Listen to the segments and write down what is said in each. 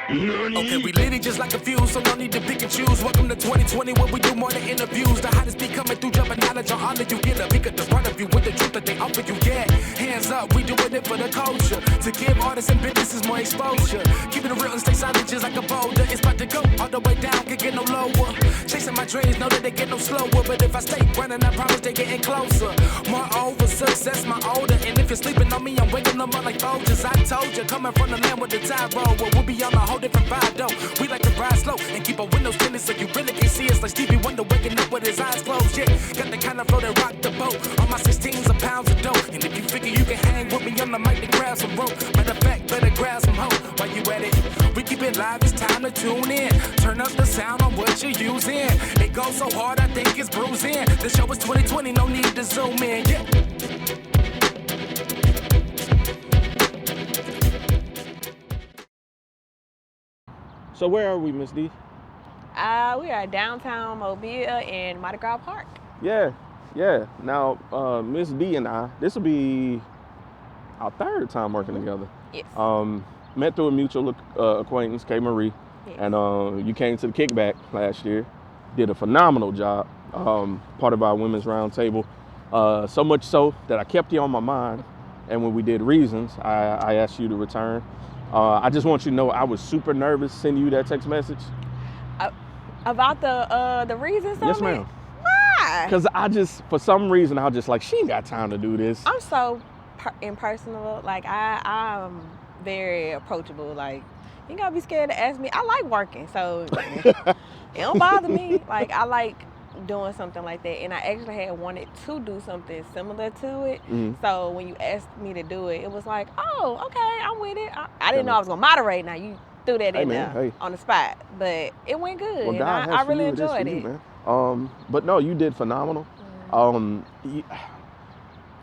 Okay, we lit it just like a fuse, so no need to pick and choose. Welcome to 2020, where we do more than interviews. The hottest be coming through, jumping knowledge on all of you. Get a peek at the front of you with the truth that they offer you. Yeah, hands up, we doing it for the culture. To give artists and businesses more exposure. Keeping it real and stay silent just like a boulder. It's about to go all the way down, can't get no lower. Chasing my dreams, know that they get no slower. But if I stay running, I promise they getting closer. Moreover, success my older. And if you're sleeping on me, I'm waking them up like Folgers. I told you, coming from the land with the tide roll. Well, we'll be on a whole different vibe, though. We like to ride slow and keep our windows tinted so you really can see us like Stevie Wonder waking up with his eyes closed. Yeah, got the kind of flow that rock the boat. On my 16s of pounds of dough. And if you figure you can hang with me on the mic, then grab some rope. Matter of fact, better grab some hope while you at it. We keep it live, it's time to tune in. Turn up the sound on what you're using. It goes so hard, I think it's bruising. The show is 2020, no need to zoom in. Yeah. So where are we, Miss D? We are downtown Mobile in Mardi Gras Park. Yeah. Now, Miss D and I, this will be our third time working together. Yes. Met through a mutual acquaintance, K. Marie, Yes. and you came to the Kickback last year. Did a phenomenal job, part of our women's roundtable. So much so that I kept you on my mind, and when we did Reasons, I asked you to return. I just want you to know I was super nervous sending you that text message. About the reasons. Yes, ma'am. Why? Because for some reason, I was just like, she ain't got time to do this. I'm so impersonal. Like I'm very approachable. Like you gotta be scared to ask me. I like working, so it don't bother me. Like I like doing something like that, and I actually had wanted to do something similar to it. Mm-hmm. So when you asked me to do it, it was like, oh, okay, I'm with it. I didn't know I was gonna moderate. Now you threw that in there on the spot, but it went good, well, and I really enjoyed it. Man. But no, you did phenomenal. Mm-hmm.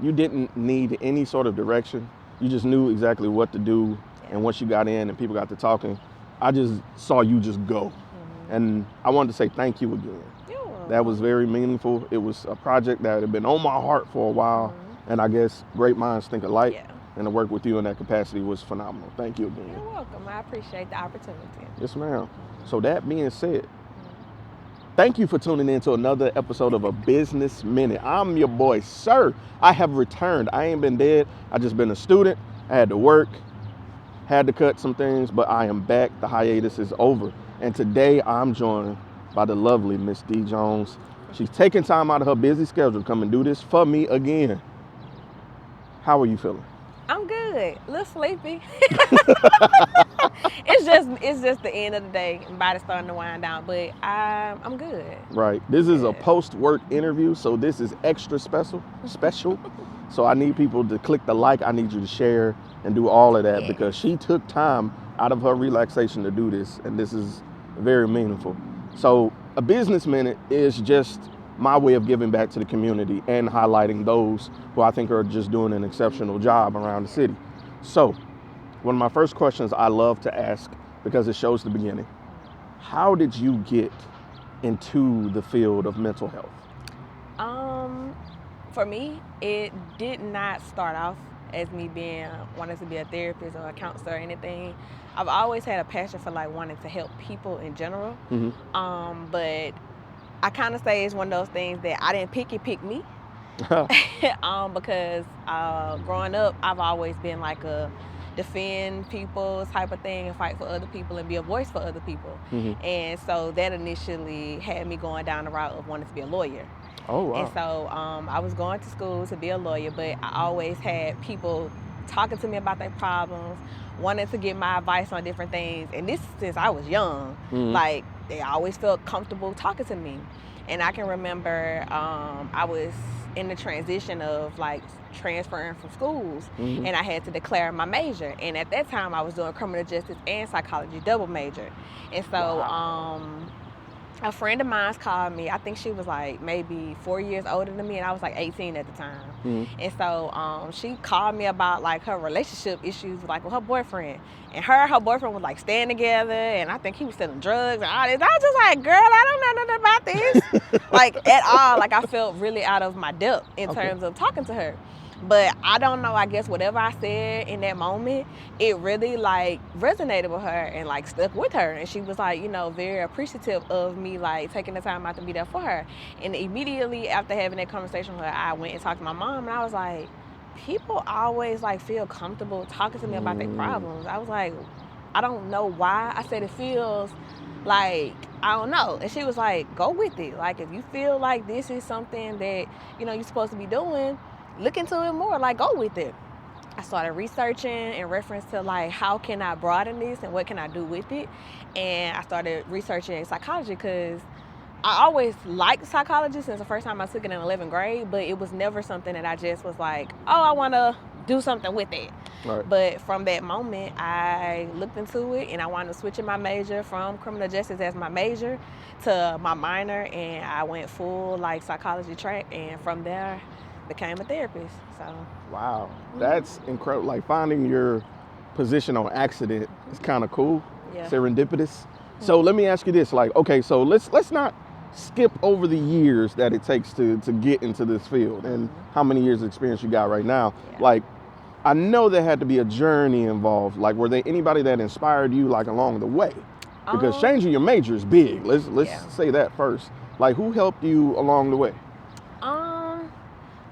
You didn't need any sort of direction. You just knew exactly what to do, and once you got in and people got to talking, I just saw you just go. Mm-hmm. And I wanted to say thank you again. That was very meaningful. It was a project that had been on my heart for a while, mm-hmm. and I guess great minds think alike. Yeah. And to work with you in that capacity was phenomenal. Thank you again. You're welcome. I appreciate the opportunity. Yes, ma'am. So that being said, thank you for tuning in to another episode of A Business Minute. I'm your boy, Sir. I have returned. I ain't been dead. I just been a student. I had to work, had to cut some things, but I am back. The hiatus is over. And today I'm joined by the lovely Miss Dee Jones. She's taking time out of her busy schedule to come and do this for me again. How are you feeling? I'm good. A little sleepy. It's just the end of the day. My body's starting to wind down, but I'm good. Right. This is a post-work interview, so this is extra special. So I need people to click the like. I need you to share and do all of that because she took time out of her relaxation to do this, and this is very meaningful. So A Business Minute is just my way of giving back to the community and highlighting those who I think are just doing an exceptional job around the city. So one of my first questions I love to ask, because it shows the beginning, how did you get into the field of mental health? For me, it did not start off as me wanting to be a therapist or a counselor or anything. I've always had a passion for like wanting to help people in general. Mm-hmm. But I kind of say it's one of those things that I didn't pick, it picked me. Because growing up, I've always been like a defend people type of thing and fight for other people and be a voice for other people. Mm-hmm. And so that initially had me going down the route of wanting to be a lawyer. Oh, wow. And so I was going to school to be a lawyer, but I always had people talking to me about their problems, wanting to get my advice on different things. And this since I was young. Mm-hmm. Like, they always felt comfortable talking to me. And I can remember I was in the transition of like transferring from schools, mm-hmm. and I had to declare my major. And at that time, I was doing criminal justice and psychology double major. And so a friend of mine called me. I think she was like maybe 4 years older than me, and I was like 18 at the time. Mm-hmm. And so she called me about like her relationship issues with her boyfriend. And her boyfriend was like staying together, and I think he was selling drugs and all this. I was just like, girl, I don't know nothing about this. Like at all. Like I felt really out of my depth in terms of talking to her. But I don't know, I guess whatever I said in that moment, it really like resonated with her and like stuck with her. And she was like, you know, very appreciative of me like taking the time out to be there for her. And immediately after having that conversation with her, I went and talked to my mom and I was like, people always like feel comfortable talking to me about their problems. I was like, I don't know why. I said it feels like, I don't know. And she was like, go with it. Like if you feel like this is something that, you know, you're supposed to be doing, look into it more, like go with it. I started researching in reference to like how can I broaden this and what can I do with it. And I started researching psychology because I always liked psychology since the first time I took it in 11th grade, but it was never something that I just was like, oh, I want to do something with it. Right. But from that moment, I looked into it and I wound up switching my major from criminal justice as my major to my minor, and I went full like psychology track, and from there became a therapist. So Wow, that's incredible. Like finding your position on accident is kind of cool, yeah. serendipitous. So let me ask you this: like, okay, so let's not skip over the years that it takes to get into this field and how many years of experience you got right now. Yeah. Like, I know there had to be a journey involved. Like, were there anybody that inspired you like along the way? Because changing your major is big. Let's say that first. Like, who helped you along the way?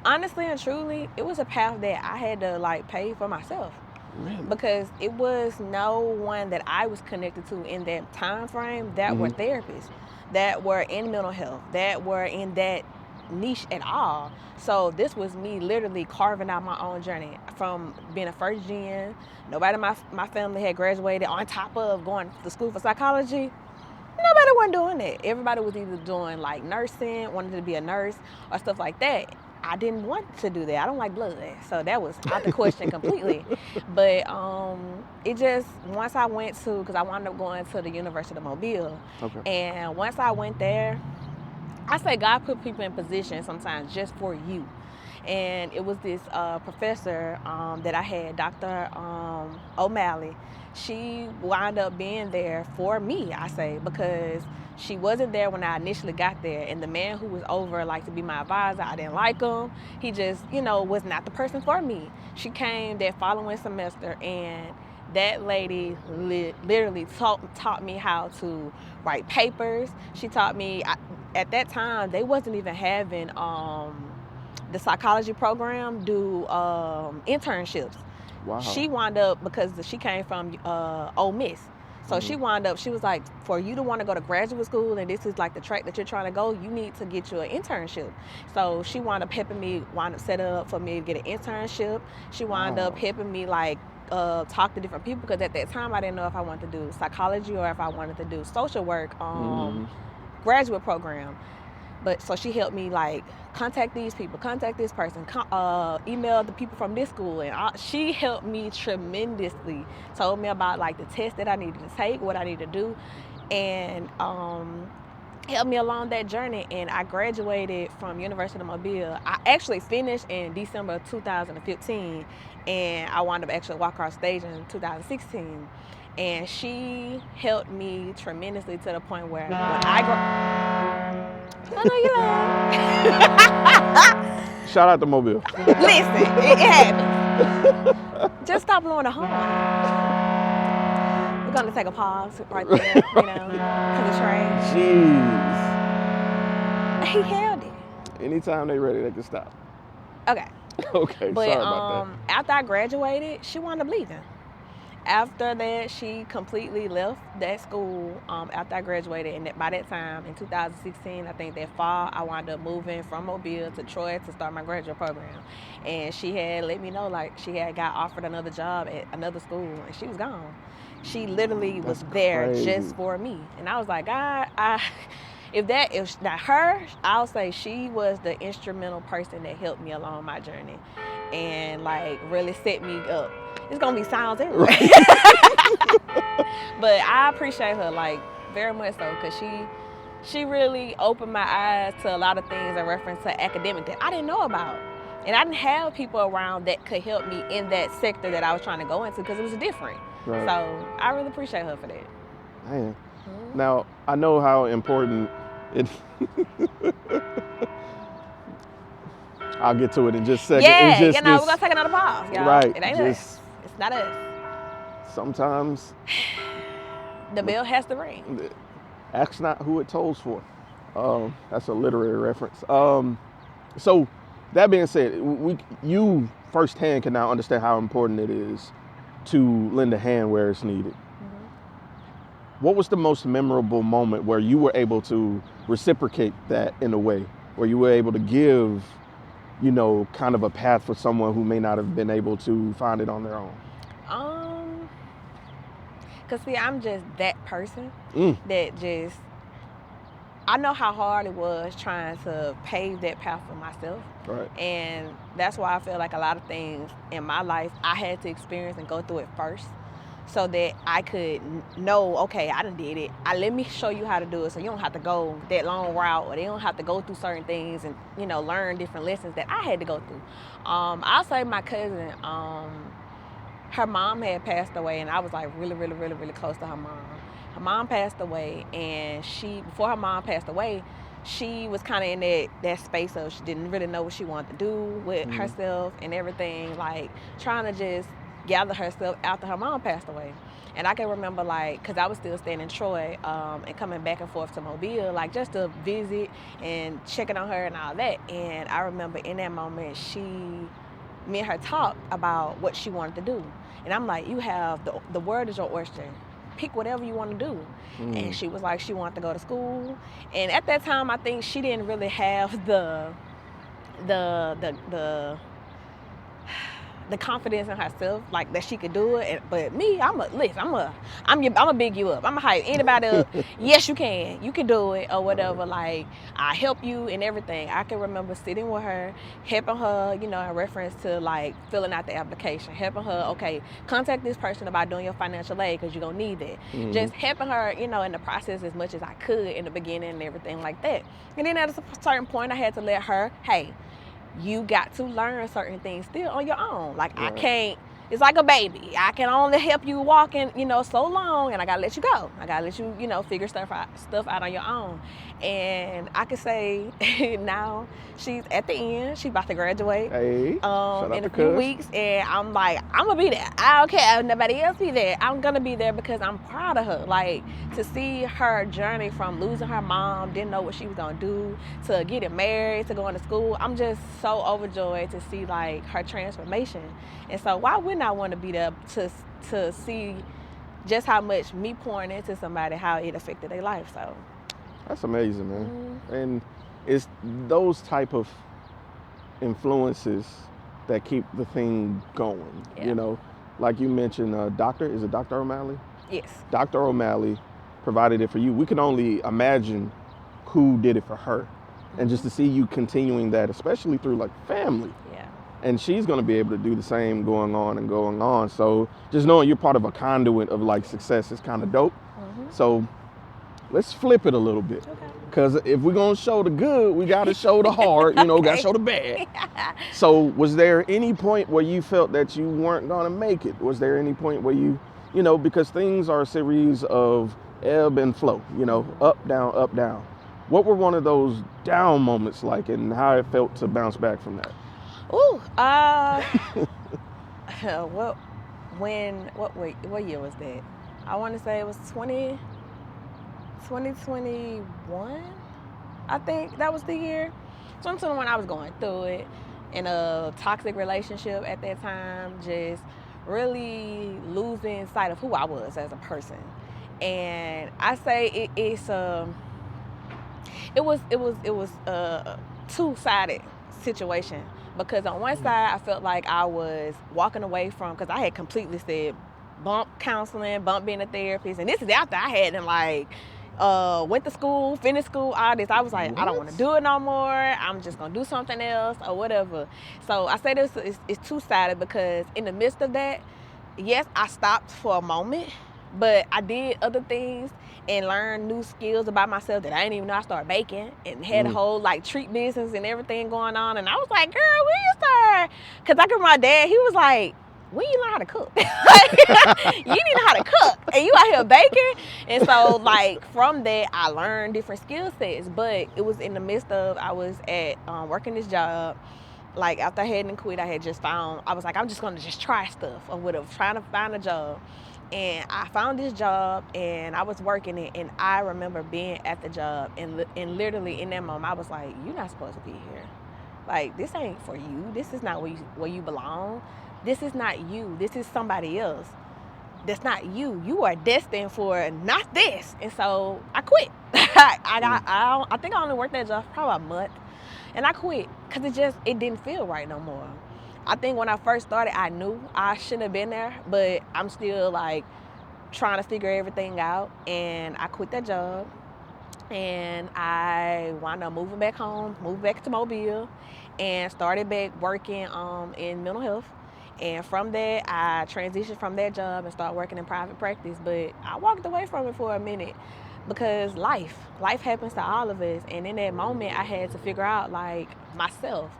Honestly and truly, it was a path that I had to like pay for myself. Really? Because it was no one that I was connected to in that time frame that were therapists, that were in mental health, that were in that niche at all. So this was me literally carving out my own journey from being a first gen. Nobody in my family had graduated on top of going to school for psychology. Nobody wasn't doing that. Everybody was either doing like nursing, wanted to be a nurse or stuff like that. I didn't want to do that. I don't like blood. So that was out the question completely. But it just, once I went to, because I wound up going to the University of Mobile. Okay. And once I went there, I say God put people in position sometimes just for you. And it was this professor that I had, Dr. O'Malley. She wound up being there for me, I say, because she wasn't there when I initially got there. And the man who was over, like, to be my advisor, I didn't like him. He just, you know, was not the person for me. She came that following semester, and that lady literally taught me how to write papers. She taught me, at that time, they wasn't even having the psychology program do internships. Wow. She wound up, because she came from Ole Miss. So she wound up, she was like, for you to want to go to graduate school and this is like the track that you're trying to go, you need to get you an internship. So she wound up helping me, set up for me to get an internship. She wound up helping me like talk to different people, because at that time I didn't know if I wanted to do psychology or if I wanted to do social work graduate program. But so she helped me like contact these people, contact this person, email the people from this school, and she helped me tremendously. Told me about like the test that I needed to take, what I need to do, and helped me along that journey. And I graduated from University of Mobile. I actually finished in December of 2015, and I wound up actually walking across stage in 2016. And she helped me tremendously to the point where when I know you love. Shout out to Mobile. Listen, it happens. Just stop blowing the horn. We're gonna take a pause right there, you know, because it's trash. Jeez. He held it. Anytime they ready, they can stop. Okay. Okay, But sorry about that. after I graduated, she wound up leaving. After that, she completely left that school after I graduated. And by that time, in 2016, I think that fall, I wound up moving from Mobile to Troy to start my graduate program. And she had let me know, like, she had got offered another job at another school, and she was gone. She literally was there just for me. And I was like, God, if not her, I'll say she was the instrumental person that helped me along my journey and like really set me up. It's gonna be sounds everywhere. But I appreciate her like very much so, because she really opened my eyes to a lot of things in reference to academic that I didn't know about. And I didn't have people around that could help me in that sector that I was trying to go into, because it was different. Right. So I really appreciate her for that. Man. Now, I know how important it I'll get to it in just a second. Yeah, it's just you know, this, we're gonna take another pause, y'all. right? It ain't us. It's not us. Sometimes the bell has to ring. Ask not who it tolls for. That's a literary reference. So that being said, you firsthand can now understand how important it is to lend a hand where it's needed. What was the most memorable moment where you were able to reciprocate that in a way, where you were able to give, kind of a path for someone who may not have been able to find it on their own? Cause see, I'm just that person that just, I know how hard it was trying to pave that path for myself. Right. And that's why I feel like a lot of things in my life, I had to experience and go through it first so that I could know, okay, I done did it. Let me show you how to do it so you don't have to go that long route, or they don't have to go through certain things and, learn different lessons that I had to go through. I'll say my cousin, her mom had passed away, and I was like really, really, really, really close to her mom. Her mom passed away, and before her mom passed away, she was kind of in that space of she didn't really know what she wanted to do with herself and everything, like trying to just gather herself after her mom passed away. And I can remember, like, because I was still staying in Troy and coming back and forth to Mobile, like just to visit and checking on her and all that. And I remember in that moment, me and her talked about what she wanted to do. And I'm like, you have, the world is your oyster. Pick whatever you want to do. And she was like, she wanted to go to school. And at that time, I think she didn't really have the confidence in herself, like that she could do it. But me, I'm gonna big you up. I'm gonna hype anybody up. Yes, you can do it, or whatever. Like, I help you and everything. I can remember sitting with her, helping her, in reference to like filling out the application, helping her, okay, contact this person about doing your financial aid because you're gonna need it. Just helping her, in the process as much as I could in the beginning and everything like that. And then at a certain point, I had to let her, hey, you got to learn certain things still on your own. Like, right. I can't, it's like a baby. I can only help you walking, so long, and I gotta let you go. I gotta let you, figure stuff out on your own. And I could say now she's at the end. She's about to graduate in a few weeks, and I'm like, I'm gonna be there. I don't care if nobody else be there. I'm gonna be there because I'm proud of her. Like, to see her journey from losing her mom, didn't know what she was gonna do, to getting married, to going to school. I'm just so overjoyed to see like her transformation. And so why wouldn't I want to be there to see just how much me pouring into somebody, how it affected their life? So that's amazing, man. And it's those type of influences that keep the thing going. Like you mentioned, is it Dr. O'Malley? Yes. Dr. O'Malley provided it for you. We can only imagine who did it for her. And just to see you continuing that, especially through like family. Yeah. And she's going to be able to do the same going on. So just knowing you're part of a conduit of like success is kind of dope. So let's flip it a little bit. Okay. Because if we're going to show the good, we got to show the hard, got to show the bad. So was there any point where you felt that you weren't going to make it? Was there any point where you, because things are a series of ebb and flow, up, down. What were one of those down moments like, and how it felt to bounce back from that? What year was that? I want to say it was 2021. I think that was the year. 2021, I was going through it in a toxic relationship at that time, just really losing sight of who I was as a person. And I say it was a two-sided situation, because on one side I felt like I was walking away from, because I had completely said bump counseling, bump being a therapist, and this is after I had went to school, finished school, all this. I was like, I don't want to do it no more. I'm just gonna do something else or whatever. So I say this is two-sided, because in the midst of that, yes, I stopped for a moment, but I did other things and learned new skills about myself that I didn't even know. I started baking and had a whole like treat business and everything going on. And I was like, girl, when you start? Because I remember my dad, he was like, when you learn how to cook? You need to know how to cook, and you out here baking. And so like from that, I learned different skill sets. But it was in the midst of, I was at working this job, like after I hadn't quit, I was like, I'm just gonna just try stuff or whatever, trying to find a job. And I found this job and I was working it, and I remember being at the job and literally in that moment I was like, you're not supposed to be here. Like, this ain't for you. This is not where you belong. This is not you. This is somebody else. That's not you. You are destined for not this. And so I quit. I think I only worked that job for probably a month. And I quit because it didn't feel right no more. I think when I first started, I knew I shouldn't have been there, but I'm still like trying to figure everything out. And I quit that job and I wound up moving back home, moved back to Mobile, and started back working in mental health. And from that, I transitioned from that job and started working in private practice. But I walked away from it for a minute because life happens to all of us. And in that moment, I had to figure out like myself.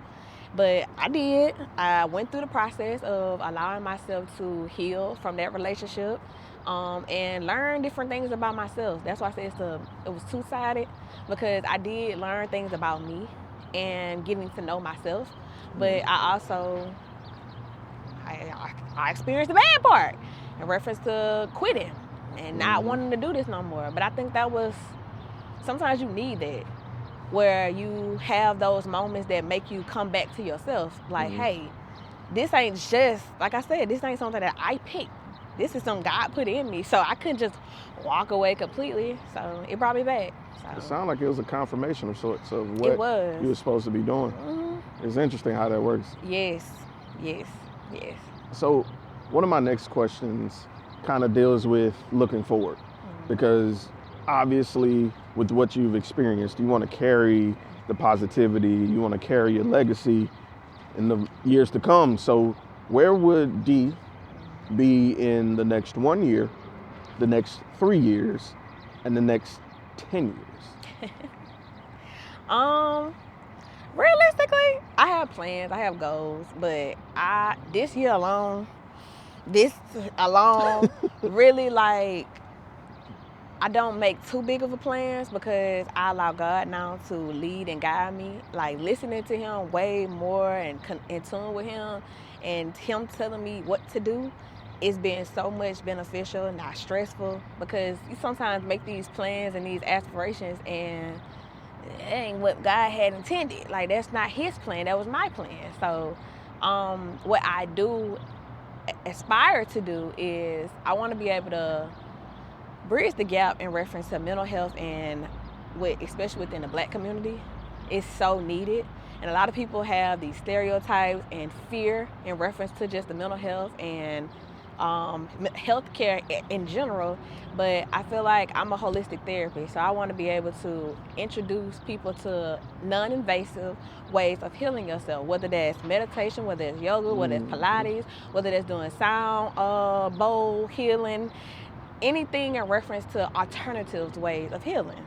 But I did. I went through the process of allowing myself to heal from that relationship and learn different things about myself. That's why I said it was two-sided, because I did learn things about me and getting to know myself. But I also, I experienced the bad part in reference to quitting and not wanting to do this no more. But I think sometimes you need that, where you have those moments that make you come back to yourself. Like, hey, this ain't just, like I said, this ain't something that I picked. This is something God put in me. So I couldn't just walk away completely. So it brought me back. So. It sounded like it was a confirmation of sorts of what you were supposed to be doing. It's interesting how that works. Yes. So one of my next questions kind of deals with looking forward, because obviously with what you've experienced, you want to carry the positivity, you want to carry your legacy in the years to come. So where would Dee be in the next 1 year, the next 3 years, and the next 10 years? Realistically, I have plans, I have goals, but this year alone, really, like, I don't make too big of a plans because I allow God now to lead and guide me. Like, listening to him way more and in tune with him and him telling me what to do, it's been so much beneficial and not stressful, because you sometimes make these plans and these aspirations and it ain't what God had intended. Like, that's not his plan, that was my plan. So what I do aspire to do is I want to be able to bridge the gap in reference to mental health, and especially within the Black community. It's so needed. And a lot of people have these stereotypes and fear in reference to just the mental health and healthcare in general. But I feel like I'm a holistic therapist, so I want to be able to introduce people to non-invasive ways of healing yourself, whether that's meditation, whether it's yoga, whether it's Pilates, whether that's doing sound bowl healing, anything in reference to alternatives ways of healing.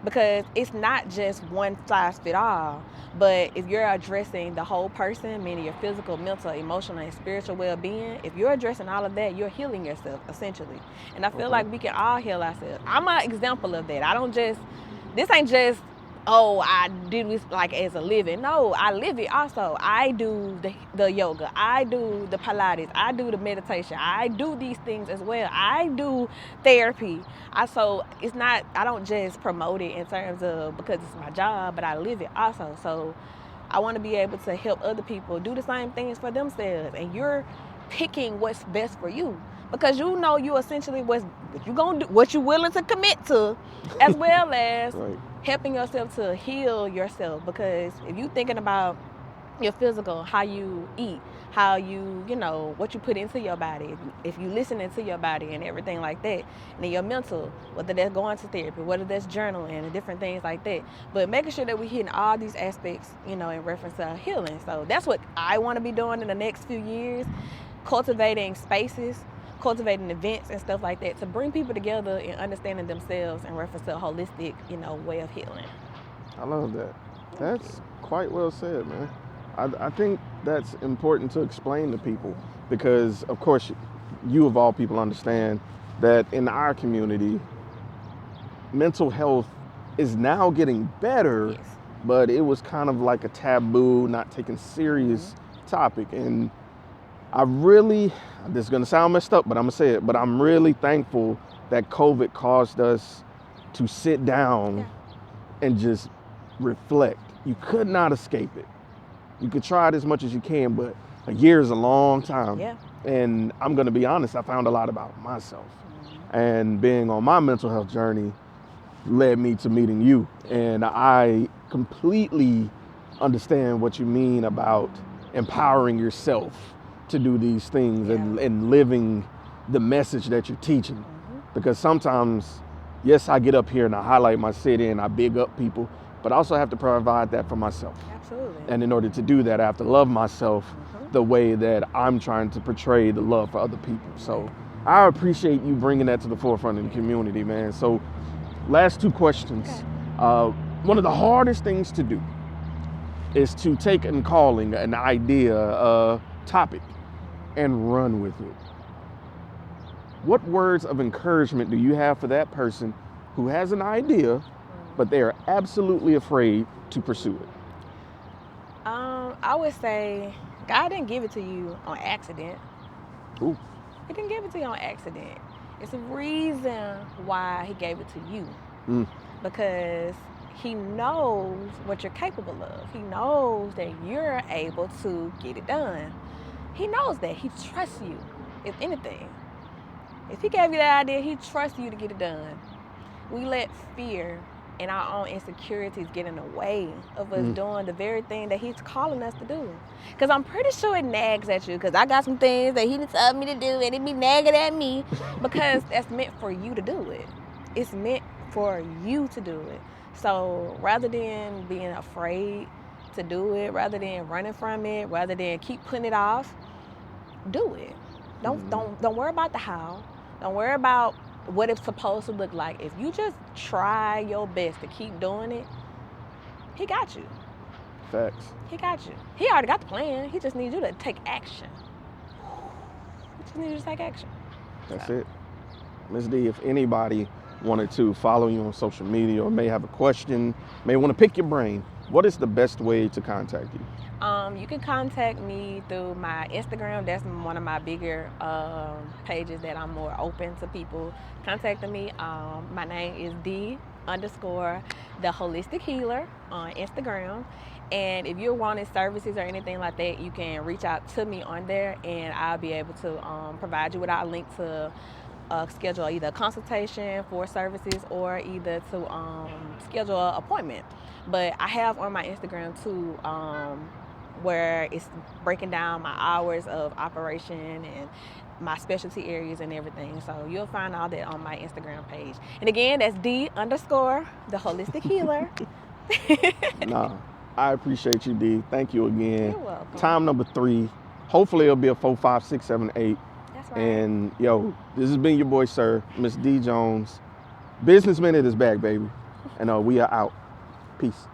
Because it's not just one size fit all, but if you're addressing the whole person, meaning your physical, mental, emotional, and spiritual well-being, if you're addressing all of that, you're healing yourself, essentially. And I feel like we can all heal ourselves. I'm an example of that. This ain't just, oh, I do this like as a living. No, I live it also. I do the yoga, I do the Pilates, I do the meditation, I do these things as well. I do therapy. So it's not, I don't just promote it in terms of because it's my job, but I live it also. So I want to be able to help other people do the same things for themselves. And you're picking what's best for you, because you know you essentially what you gonna do, what you willing to commit to, as well as helping yourself to heal yourself. Because if you thinking about your physical, how you eat, how you know, what you put into your body, if you listening to your body and everything like that, and then your mental, whether that's going to therapy, whether that's journaling and different things like that, but making sure that we're hitting all these aspects, you know, in reference to healing. So that's what I want to be doing in the next few years, cultivating spaces, cultivating events and stuff like that to bring people together and understanding themselves in reference to a holistic, you know, way of healing. I love that. That's quite well said, man. I think that's important to explain to people, because of course you of all people understand that in our community, mental health is now getting better, but it was kind of like a taboo, not taken serious topic. And this is gonna sound messed up, but I'm gonna say it, but I'm really thankful that COVID caused us to sit down and just reflect. You could not escape it. You could try it as much as you can, but a year is a long time. Yeah. And I'm gonna be honest, I found a lot about myself. And being on my mental health journey led me to meeting you. And I completely understand what you mean about empowering yourself to do these things and living the message that you're teaching. Because sometimes, yes, I get up here and I highlight my city and I big up people, but I also have to provide that for myself. Absolutely. And in order to do that, I have to love myself the way that I'm trying to portray the love for other people. So I appreciate you bringing that to the forefront in the community, man. So last two questions. One of the hardest things to do is to take and calling an idea, a topic, and run with it. What words of encouragement do you have for that person who has an idea, but they are absolutely afraid to pursue it? I would say God didn't give it to you on accident. Ooh. He didn't give it to you on accident. It's a reason why he gave it to you. Because he knows what you're capable of. He knows that you're able to get it done. He knows that. He trusts you, if anything. If he gave you that idea, he trusts you to get it done. We let fear and our own insecurities get in the way of us doing the very thing that he's calling us to do. Because I'm pretty sure it nags at you, because I got some things that he told me to do and it be nagging at me, because that's meant for you to do it. It's meant for you to do it. So rather than being afraid to do it, rather than running from it, rather than keep putting it off, do it. Don't worry about the how. Don't worry about what it's supposed to look like. If you just try your best to keep doing it, he got you. Facts. He got you. He already got the plan. He just needs you to take action. He just needs you to take action. That's it. Ms. D, if anybody wanted to follow you on social media or may have a question, may want to pick your brain, what is the best way to contact you? You can contact me through my Instagram. That's one of my bigger pages that I'm more open to people contacting me. My name is Dee _ the Holistic Healer on Instagram. And if you're wanting services or anything like that, you can reach out to me on there, and I'll be able to provide you with our link to schedule either a consultation for services or either to schedule an appointment. But I have on my Instagram too, where it's breaking down my hours of operation and my specialty areas and everything. So you'll find all that on my Instagram page. And again, that's Dee _ the Holistic Healer. Nah, I appreciate you, Dee. Thank you again. You're welcome. Time number 3. Hopefully it'll be a 4, 5, 6, 7, 8. That's right. And yo, this has been your boy, sir, Miss Dee Jones. Business Minute is back, baby. And we are out. Peace.